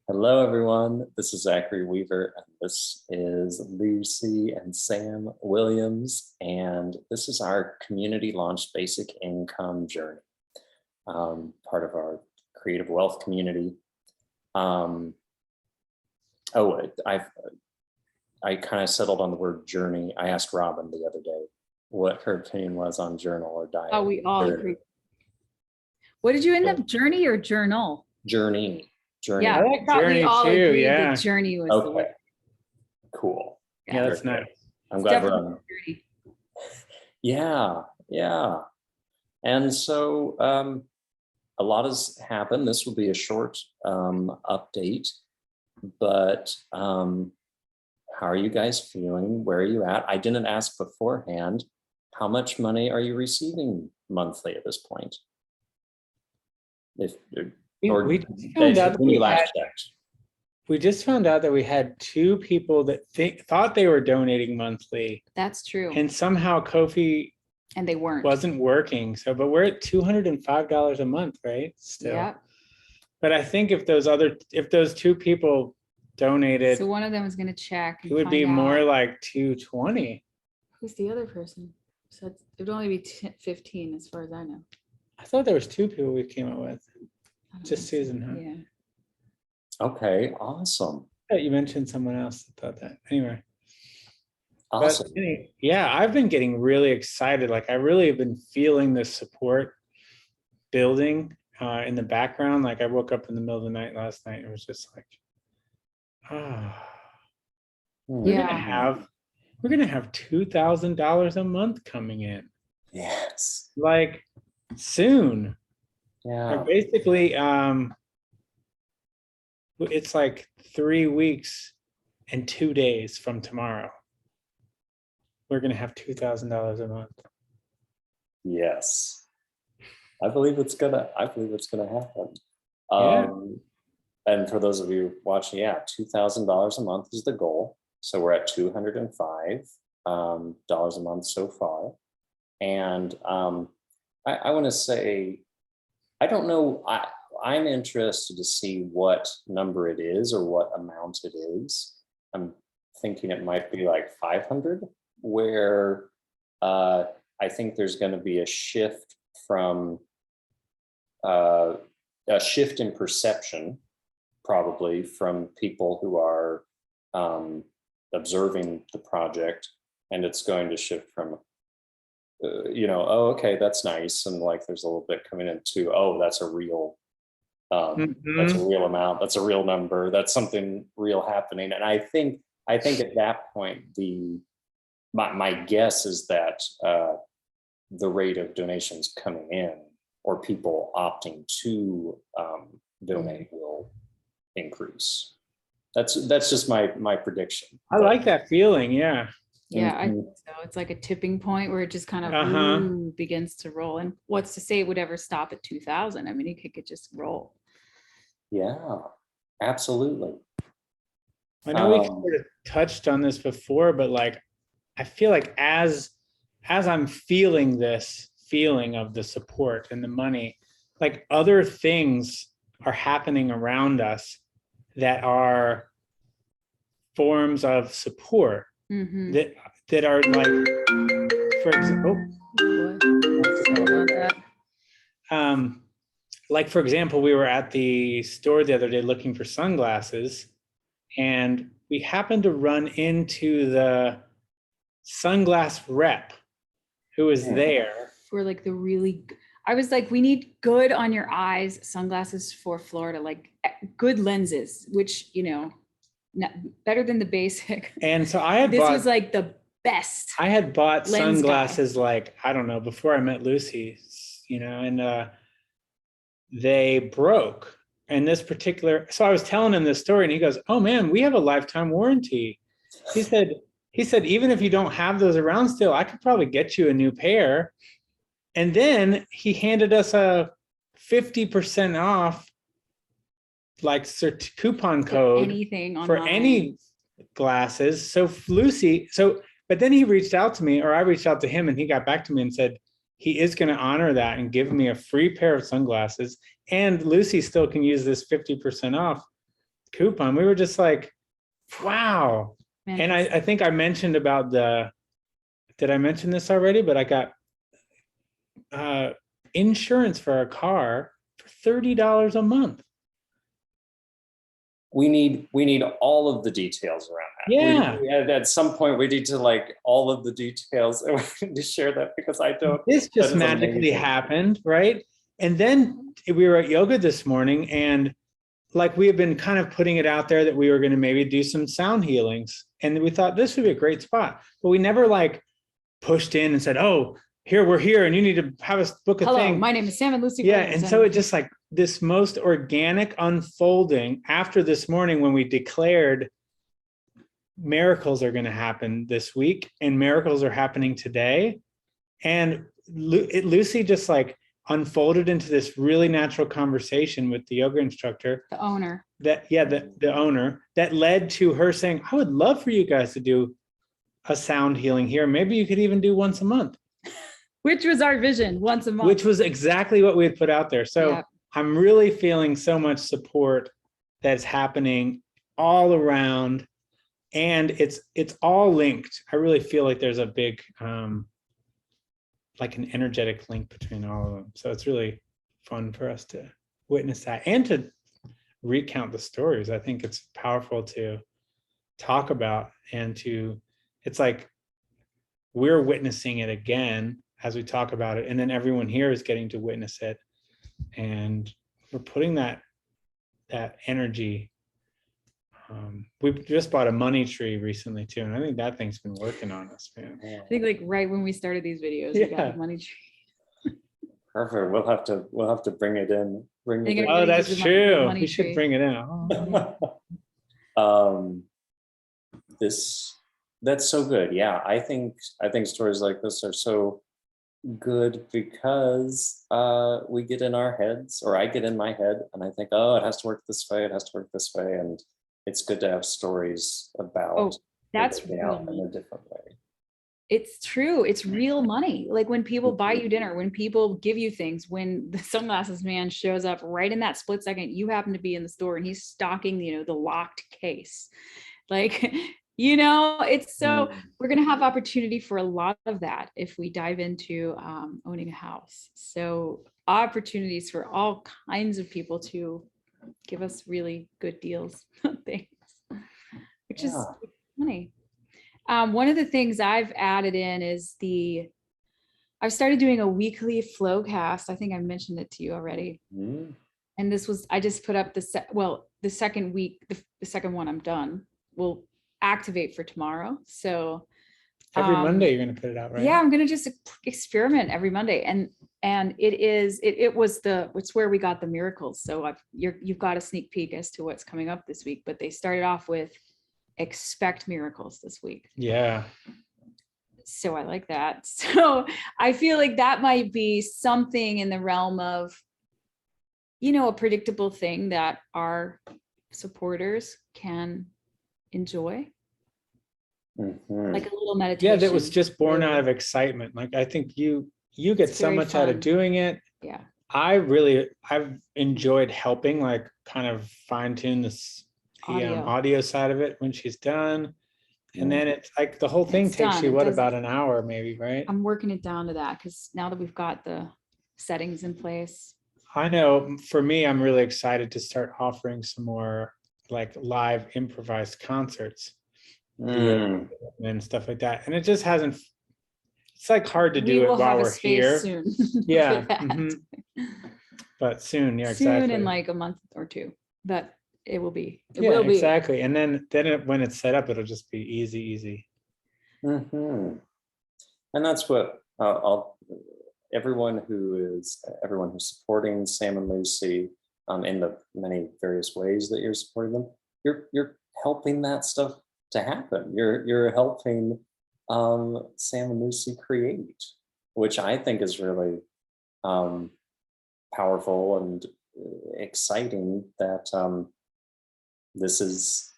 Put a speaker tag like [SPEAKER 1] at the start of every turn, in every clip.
[SPEAKER 1] Hello, everyone. This is Zachary Weaver, and this is Lucy and Sam Williams, and this is our community launched basic income journey, part of our creative wealth community. Oh, I kind of settled on the word journey. I asked Robin the other day what her opinion was on journal or diary.
[SPEAKER 2] Oh, we all agree. What did you end up, journey or journal?
[SPEAKER 1] Journey.
[SPEAKER 2] Yeah,
[SPEAKER 3] I like
[SPEAKER 2] I thought we
[SPEAKER 3] journey
[SPEAKER 2] all
[SPEAKER 3] too,
[SPEAKER 2] agreed
[SPEAKER 3] yeah.
[SPEAKER 2] that journey was the
[SPEAKER 1] Okay,
[SPEAKER 2] word.
[SPEAKER 1] cool.
[SPEAKER 3] Yeah, that's nice.
[SPEAKER 1] I'm
[SPEAKER 2] It's
[SPEAKER 1] glad we're
[SPEAKER 2] definitely
[SPEAKER 1] on.
[SPEAKER 2] journey.
[SPEAKER 1] Yeah. And so a lot has happened. This will be a short update, but how are you guys feeling? Where are you at? I didn't ask beforehand. How much money are you receiving monthly at this point?
[SPEAKER 3] We just found out that we just found out that we had two people that thought they were donating monthly,
[SPEAKER 2] That's true.
[SPEAKER 3] and somehow Ko-fi
[SPEAKER 2] And they weren't.
[SPEAKER 3] wasn't working. So, but we're at $205 a month, right? Still.
[SPEAKER 2] Yeah.
[SPEAKER 3] But I think if those two people donated,
[SPEAKER 2] So one of them was going to check.
[SPEAKER 3] it would be more like 220.
[SPEAKER 2] Who's the other person? So it would only be 15 as far as I know.
[SPEAKER 3] I thought there was two people we came up with.
[SPEAKER 2] I don't
[SPEAKER 3] Just
[SPEAKER 2] know.
[SPEAKER 3] Susan, huh?
[SPEAKER 2] Yeah.
[SPEAKER 1] Okay, awesome.
[SPEAKER 3] I thought you mentioned someone else that thought that. Anyway.
[SPEAKER 1] Awesome.
[SPEAKER 3] But yeah, I've been getting really excited. Like I really have been feeling the support building in the background. Like I woke up in the middle of the night last night and it was just like, we're gonna have $2,000 a month coming in.
[SPEAKER 1] Yes.
[SPEAKER 3] Like soon.
[SPEAKER 1] Yeah.
[SPEAKER 3] Like basically, it's like 3 weeks and 2 days from tomorrow. We're gonna have $2,000 a month.
[SPEAKER 1] Yes. I believe it's gonna happen.
[SPEAKER 3] Yeah.
[SPEAKER 1] And for those of you watching, $2,000 a month is the goal. So we're at $205 a month so far. And I want to say, I don't know, I'm interested to see what number it is or what amount it is. I'm thinking it might be like 500, where I think there's going to be a shift from a shift in perception, probably from people who are observing the project, and it's going to shift from oh, okay, that's nice, and like there's a little bit coming into, oh, that's a real that's a real amount, that's a real number, that's something real happening. And I think at that point, my guess is that the rate of donations coming in or people opting to donate will increase. That's just my prediction.
[SPEAKER 3] I like that feeling. Yeah.
[SPEAKER 2] Yeah, I think so. It's like a tipping point where it just kind of begins to roll. And what's to say it would ever stop at 2,000? I mean, it could just roll.
[SPEAKER 1] Yeah, absolutely.
[SPEAKER 3] I know we sort of touched on this before, but like, I feel like as I'm feeling this feeling of the support and the money, like other things are happening around us that are forms of support that are like, for example, like for example, we were at the store the other day looking for sunglasses, and we happened to run into the sunglass rep who was there
[SPEAKER 2] for like the really, I was like, we need good on your eyes sunglasses for Florida, like good lenses, which better than the basic.
[SPEAKER 3] And so I had
[SPEAKER 2] this was like the best.
[SPEAKER 3] I had bought sunglasses like, I don't know, before I met Lucy, and they broke. And this particular, so I was telling him this story and he goes, "Oh man, we have a lifetime warranty." He said, even if you don't have those around still, I could probably get you a new pair. And then he handed us a 50% off like coupon code for any glasses. So Lucy, but then he reached out to me, or I reached out to him, and he got back to me and said he is going to honor that and give me a free pair of sunglasses. And Lucy still can use this 50% off coupon. We were just like, wow.
[SPEAKER 2] Man,
[SPEAKER 3] And I think I mentioned about did I mention this already? But I got insurance for a car for $30 a month.
[SPEAKER 1] We need all of the details around that. At some point, we need to like all of the details, and we need to share that because I don't.
[SPEAKER 3] This just
[SPEAKER 1] that is
[SPEAKER 3] magically
[SPEAKER 1] amazing.
[SPEAKER 3] happened, right? And then we were at yoga this morning, and like we have been kind of putting it out there that we were going to maybe do some sound healings, and we thought this would be a great spot, but we never like pushed in and said, "Oh, here we're here, and you need to have us book a
[SPEAKER 2] hello,
[SPEAKER 3] thing."
[SPEAKER 2] my name is Sam and Lucy.
[SPEAKER 3] Yeah,
[SPEAKER 2] Williams,
[SPEAKER 3] and so it just like this most organic unfolding after this morning when we declared miracles are going to happen this week and miracles are happening today. And Lucy just like unfolded into this really natural conversation with the yoga instructor,
[SPEAKER 2] the owner.
[SPEAKER 3] The owner, that led to her saying, I would love for you guys to do a sound healing here. Maybe you could even do once a month.
[SPEAKER 2] Which was our vision, once a month.
[SPEAKER 3] Which was exactly what we had put out there. So
[SPEAKER 2] Yep.
[SPEAKER 3] I'm really feeling so much support that's happening all around, and it's all linked. I really feel like there's a big like an energetic link between all of them. So it's really fun for us to witness that and to recount the stories. I think it's powerful to talk about, and it's like we're witnessing it again as we talk about it, and then everyone here is getting to witness it, and we're putting that energy. We just bought a money tree recently too, and I think that thing's been working on us, man.
[SPEAKER 2] I think like right when we started these videos, we got the money tree.
[SPEAKER 1] Perfect. We'll have to bring it in.
[SPEAKER 3] Oh, that's true. We should bring it in.
[SPEAKER 1] That's so good. Yeah, I think stories like this are so good because we get in our heads, or I get in my head, and I think, oh, it has to work this way. It has to work this way, and it's good to have stories about.
[SPEAKER 2] That's
[SPEAKER 1] real in a different way.
[SPEAKER 2] It's true. It's real money. Like when people buy you dinner, when people give you things, when the sunglasses man shows up right in that split second, you happen to be in the store and he's stocking, the locked case. Like, it's so we're going to have opportunity for a lot of that if we dive into owning a house. So opportunities for all kinds of people to give us really good deals on things, which is funny. One of the things I've added in is I've started doing a weekly flow cast. I think I mentioned it to you already. And this was, I just put up the second week, the second one I'm done, will activate for tomorrow. So
[SPEAKER 3] every Monday you're going to put it out, right?
[SPEAKER 2] Yeah, I'm going to just experiment every Monday. And it's where we got the miracles. So you've got a sneak peek as to what's coming up this week, but they started off with expect miracles this week.
[SPEAKER 3] Yeah.
[SPEAKER 2] So I like that. So I feel like that might be something in the realm of, a predictable thing that our supporters can enjoy. Like a little meditation.
[SPEAKER 3] Yeah, that was just born out of excitement. Like I think you get so much out of doing it.
[SPEAKER 2] Yeah.
[SPEAKER 3] I've enjoyed helping, like kind of fine tune this audio side of it when she's done. And then it's like the whole thing takes you about an hour maybe, right?
[SPEAKER 2] I'm working it down to that because now that we've got the settings in place.
[SPEAKER 3] I know for me, I'm really excited to start offering some more like live improvised concerts and stuff like that. And it just hasn't, it's like hard to do it while we're here.
[SPEAKER 2] Soon
[SPEAKER 3] yeah. But soon, yeah, exactly.
[SPEAKER 2] Soon in like a month or two, but it will be. It
[SPEAKER 3] will
[SPEAKER 2] be.
[SPEAKER 3] Exactly. And then when it's set up, it'll just be easy.
[SPEAKER 1] And that's what everyone who's supporting Sam and Lucy in the many various ways that you're supporting them, you're helping that stuff to happen. You're helping Sam and Lucy create, which I think is really powerful and exciting that this is,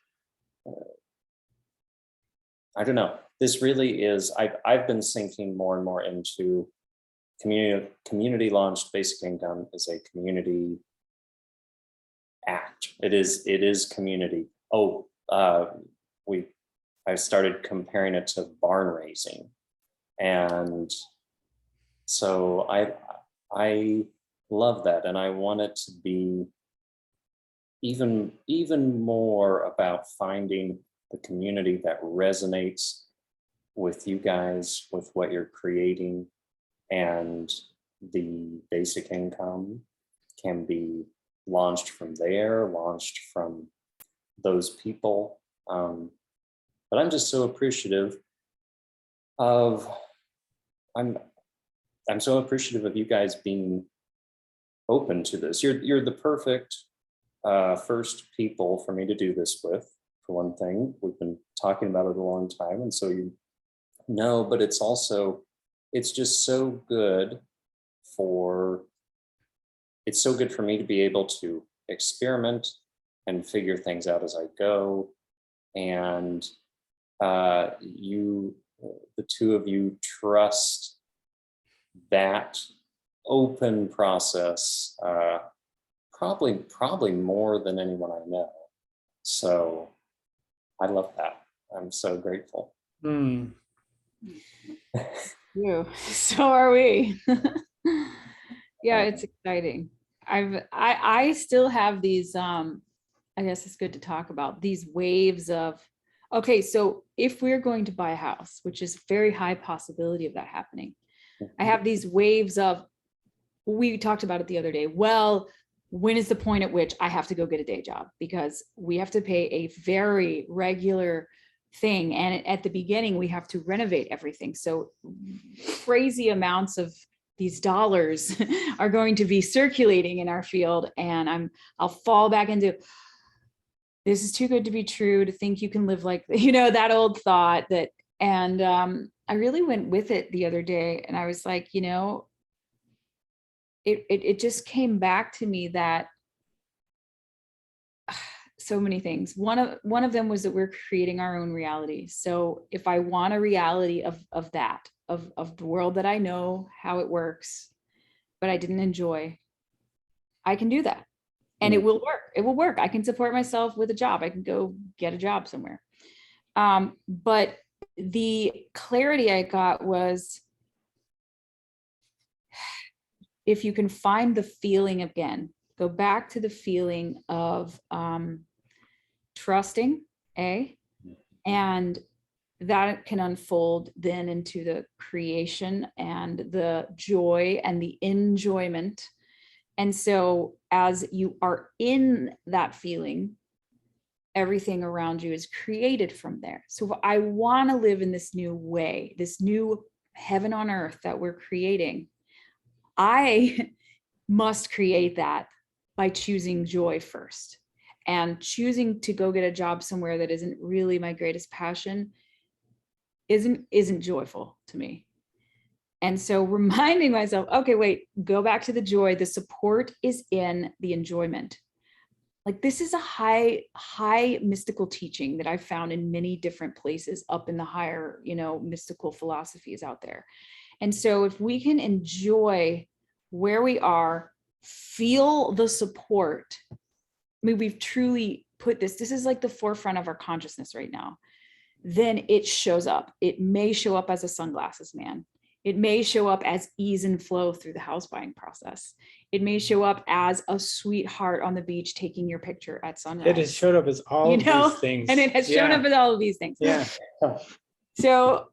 [SPEAKER 1] I don't know, this really is, I've been sinking more and more into community launched basic income as a community act. It is community. Oh, I started comparing it to barn raising. And so I love that. And I want it to be even more about finding the community that resonates with you guys, with what you're creating, and the basic income can be launched from there, launched from those people. But I'm just so appreciative of, I'm so appreciative of you guys being open to this. You're the perfect first people for me to do this with, for one thing. We've been talking about it a long time, and so you know, but it's also, it's just so good for, it's so good for me to be able to experiment and figure things out as I go. And you, the two of you, trust that open process, probably more than anyone I know. So I love that. I'm so grateful.
[SPEAKER 3] Hmm.
[SPEAKER 2] You. So are we. Yeah, it's exciting. I still have these, I guess it's good to talk about these waves of, okay, so if we're going to buy a house, which is very high possibility of that happening, I have these waves of, we talked about it the other day. Well, when is the point at which I have to go get a day job? Because we have to pay a very regular thing. And at the beginning, we have to renovate everything. So crazy amounts of these dollars are going to be circulating in our field. And I'll fall back into, this is too good to be true to think you can live like, that old thought that, and I really went with it the other day, and I was like, it just came back to me that so many things. One of them was that we're creating our own reality. So if I want a reality of the world that I know how it works, but I didn't enjoy, I can do that. And it will work. It will work. I can support myself with a job. I can go get a job somewhere. But the clarity I got was, if you can find the feeling again, go back to the feeling of trusting, and that can unfold then into the creation and the joy and the enjoyment. And so as you are in that feeling, everything around you is created from there. So I want to live in this new way, this new heaven on earth that we're creating. I must create that by choosing joy first, and choosing to go get a job somewhere that isn't really my greatest passion isn't joyful to me. And so reminding myself, okay, wait, go back to the joy. The support is in the enjoyment. Like, this is a high mystical teaching that I've found in many different places up in the higher, mystical philosophies out there. And so if we can enjoy where we are, feel the support. I mean, we've truly put this is like the forefront of our consciousness right now. Then it shows up. It may show up as a sunglasses man. It may show up as ease and flow through the house buying process. It may show up as a sweetheart on the beach taking your picture at sunrise.
[SPEAKER 3] It has showed up as all of these things.
[SPEAKER 2] And it has shown up as all of these things.
[SPEAKER 3] Yeah.
[SPEAKER 2] So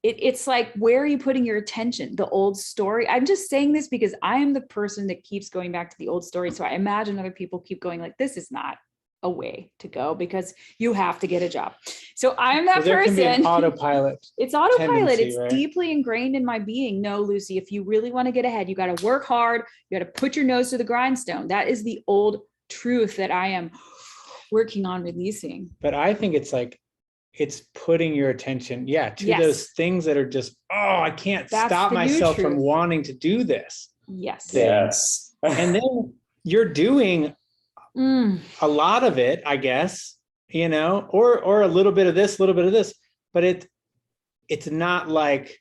[SPEAKER 2] it's like, where are you putting your attention? The old story. I'm just saying this because I am the person that keeps going back to the old story. So I imagine other people keep going like, this is not a way to go because you have to get a job. So I'm that
[SPEAKER 3] there
[SPEAKER 2] person.
[SPEAKER 3] Can be an autopilot.
[SPEAKER 2] It's autopilot. It's
[SPEAKER 3] right?
[SPEAKER 2] deeply ingrained in my being. No, Lucy, if you really want to get ahead, you got to work hard. You got to put your nose to the grindstone. That is the old truth that I am working on releasing.
[SPEAKER 3] But I think it's like, it's putting your attention, to those things that are just, I can't stop myself from wanting to do this.
[SPEAKER 2] Yes.
[SPEAKER 1] Yes.
[SPEAKER 3] And then you're doing a lot of it, I guess, or a little bit of this, a little bit of this, but it's not like,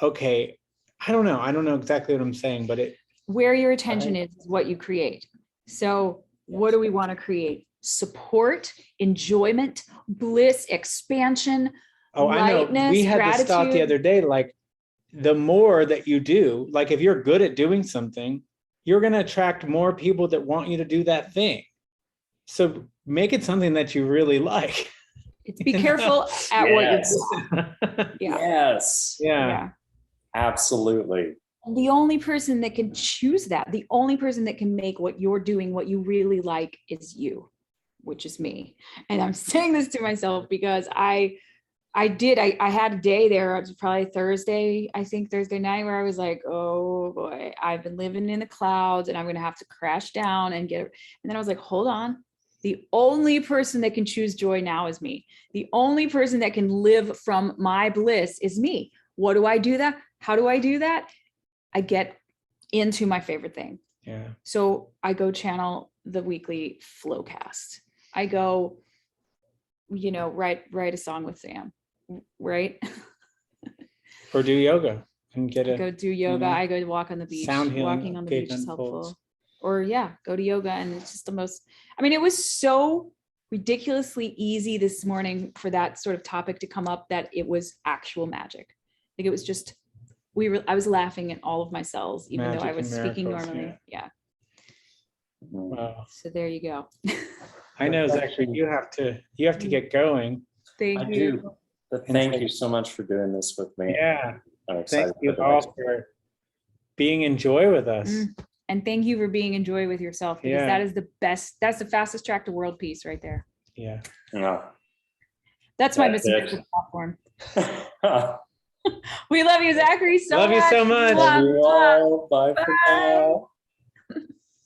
[SPEAKER 3] okay, I don't know exactly what I'm saying, but
[SPEAKER 2] where your attention is what you create. So what do we want to create? Support, enjoyment, bliss, expansion.
[SPEAKER 3] Oh, I know.
[SPEAKER 2] Lightness,
[SPEAKER 3] We had this thought the
[SPEAKER 2] gratitude.
[SPEAKER 3] other day, like the more that you do, like if you're good at doing something, you're going to attract more people that want you to do that thing. So make it something that you really like.
[SPEAKER 2] It's be careful at what
[SPEAKER 1] Yes.
[SPEAKER 2] you're doing. Yeah.
[SPEAKER 1] Yes,
[SPEAKER 3] Yeah.
[SPEAKER 2] Yeah.
[SPEAKER 1] absolutely.
[SPEAKER 2] And the only person that can choose that, the only person that can make what you're doing, what you really like is you, which is me. And I'm saying this to myself because I had a day there, it was probably Thursday, I think Thursday night, where I was like, oh boy, I've been living in the clouds and I'm going to have to crash down and get, and then I was like, hold on. The only person that can choose joy now is me. The only person that can live from my bliss is me. What do I do that? How do I do that? I get into my favorite thing.
[SPEAKER 3] Yeah.
[SPEAKER 2] So I go channel the weekly Flowcast. I go, write a song with Sam, right?
[SPEAKER 3] Or do yoga and get
[SPEAKER 2] I go do yoga.
[SPEAKER 3] know,
[SPEAKER 2] I go walk on the beach.
[SPEAKER 3] sound healing
[SPEAKER 2] Walking on the beach is
[SPEAKER 3] unfolds.
[SPEAKER 2] helpful. Or go to yoga. And it's just the most, it was so ridiculously easy this morning for that sort of topic to come up that it was actual magic. Like it was just, I was laughing at all of my cells, even though I
[SPEAKER 3] Magic
[SPEAKER 2] was
[SPEAKER 3] and
[SPEAKER 2] speaking
[SPEAKER 3] miracles,
[SPEAKER 2] normally. Yeah.
[SPEAKER 1] Mhm.
[SPEAKER 3] Wow.
[SPEAKER 2] So there you go.
[SPEAKER 3] I know, Zachary, you have to get going.
[SPEAKER 2] Thank
[SPEAKER 1] I
[SPEAKER 2] you.
[SPEAKER 1] do. But
[SPEAKER 3] And
[SPEAKER 1] thank
[SPEAKER 3] so-
[SPEAKER 1] you so much for doing this with me.
[SPEAKER 3] Yeah.
[SPEAKER 1] I'm
[SPEAKER 3] Thank
[SPEAKER 1] excited
[SPEAKER 3] you
[SPEAKER 1] for the
[SPEAKER 3] all
[SPEAKER 1] next one.
[SPEAKER 3] for being in joy with us.
[SPEAKER 2] And thank you for being in joy with yourself, because
[SPEAKER 3] Yeah.
[SPEAKER 2] that is the best, that's the fastest track to world peace right there.
[SPEAKER 3] Yeah.
[SPEAKER 1] Yeah.
[SPEAKER 2] That's my
[SPEAKER 1] That's
[SPEAKER 2] Missing
[SPEAKER 1] it.
[SPEAKER 2] Miracle platform. We love you, Zachary, so
[SPEAKER 3] Love you
[SPEAKER 2] much.
[SPEAKER 3] so much.
[SPEAKER 2] Mwah,
[SPEAKER 1] Love you
[SPEAKER 2] mwah.
[SPEAKER 1] all. Bye for now.